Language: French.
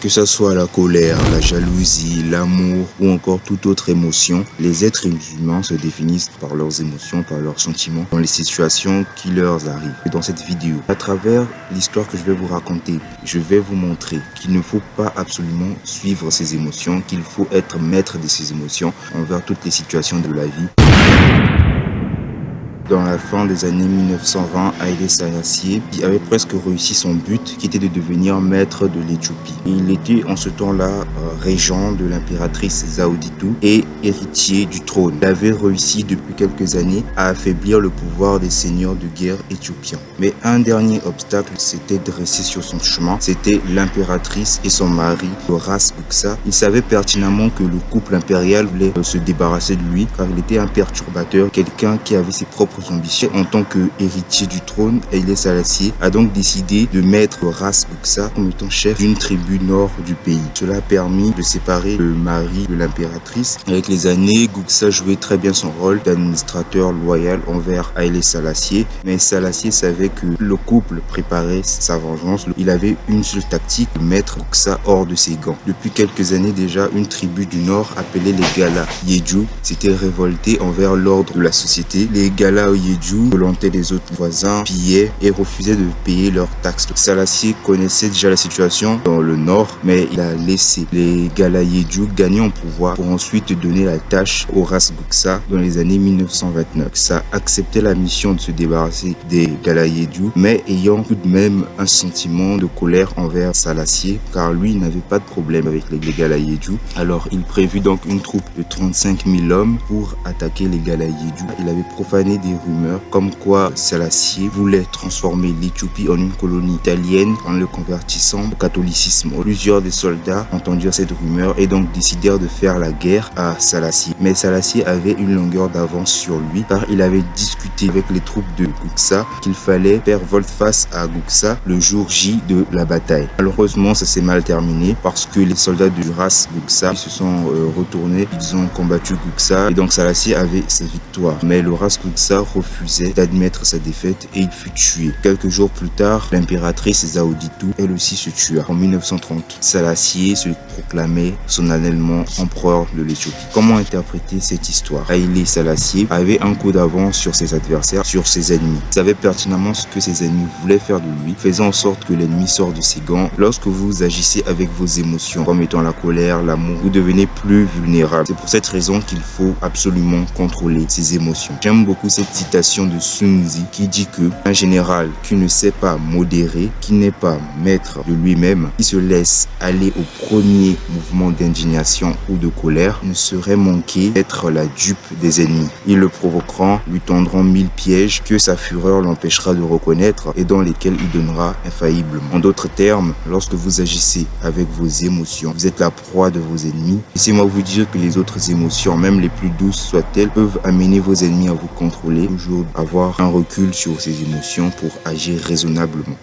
Que ce soit la colère, la jalousie, l'amour ou encore toute autre émotion, les êtres humains se définissent par leurs émotions, par leurs sentiments dans les situations qui leur arrivent. Et dans cette vidéo, à travers l'histoire que je vais vous raconter, je vais vous montrer qu'il ne faut pas absolument suivre ses émotions, qu'il faut être maître de ses émotions envers toutes les situations de la vie. Dans la fin des années 1920, Haïlé Sélassié avait presque réussi son but, qui était de devenir maître de l'Éthiopie. Il était en ce temps-là régent de l'impératrice Zaouditou et héritier du trône. Il avait réussi depuis quelques années à affaiblir le pouvoir des seigneurs de guerre éthiopiens. Mais un dernier obstacle s'était dressé sur son chemin, c'était l'impératrice et son mari, le Ras Guksa. Il savait pertinemment que le couple impérial voulait se débarrasser de lui, car il était un perturbateur, quelqu'un qui avait ses propres ambitions. En tant qu'héritier du trône, Haïlé Sélassié a donc décidé de mettre Ras Guksa comme étant chef d'une tribu nord du pays. Cela a permis de séparer le mari de l'impératrice. Avec les années, Guksa jouait très bien son rôle d'administrateur loyal envers Haïlé Sélassié, mais Sélassié savait que le couple préparait sa vengeance. Il avait une seule tactique, mettre Guksa hors de ses gants. Depuis quelques années déjà, une tribu du nord appelée les Gala Yedju s'était révoltée envers l'ordre de la société. Les Gala Yedju violentaient les autres voisins, pillaient et refusaient de payer leurs taxes. Sélassié connaissait déjà la situation dans le nord, mais il a laissé les Gala Yedju gagner en pouvoir pour ensuite donner la tâche au Ras Guksa dans les années 1929. Ça acceptait la mission de se débarrasser des Gala Yedju, mais ayant tout de même un sentiment de colère envers Sélassié, car lui n'avait pas de problème avec les Gala Yedju. Alors il prévit donc une troupe de 35 000 hommes pour attaquer les Gala Yedju. Il avait profané des rumeurs comme quoi Sélassié voulait transformer l'Éthiopie en une colonie italienne en le convertissant au catholicisme. Plusieurs des soldats entendirent cette rumeur et donc décidèrent de faire la guerre à Sélassié. Mais Sélassié avait une longueur d'avance sur lui, car il avait discuté avec les troupes de Guksa qu'il fallait faire volte-face à Guksa le jour J de la bataille. Malheureusement, ça s'est mal terminé parce que les soldats du Ras Guksa se sont retournés, ils ont combattu Guksa et donc Sélassié avait sa victoire. Mais le Ras Guksa refusait d'admettre sa défaite et il fut tué. Quelques jours plus tard, l'impératrice Zaouditou, elle aussi se tua. En 1930, Sélassié se proclamait solennellement empereur de l'Éthiopie. Comment interpréter cette histoire? Haïlé Sélassié avait un coup d'avance sur ses adversaires, sur ses ennemis. Il savait pertinemment ce que ses ennemis voulaient faire de lui, faisant en sorte que l'ennemi sorte de ses gants. Lorsque vous agissez avec vos émotions, comme étant la colère, l'amour, vous devenez plus vulnérable. C'est pour cette raison qu'il faut absolument contrôler ses émotions. J'aime beaucoup cette citation de Sun Tzu qui dit que un général qui ne sait pas modérer, qui n'est pas maître de lui-même, qui se laisse aller au premier mouvement d'indignation ou de colère, ne saurait manquer d'être la dupe des ennemis. Ils le provoqueront, lui tendront 1000 pièges que sa fureur l'empêchera de reconnaître et dans lesquels il donnera infailliblement. En d'autres termes, lorsque vous agissez avec vos émotions, vous êtes la proie de vos ennemis. Laissez-moi vous dire que les autres émotions, même les plus douces soient-elles, peuvent amener vos ennemis à vous contrôler. Toujours avoir un recul sur ses émotions pour agir raisonnablement.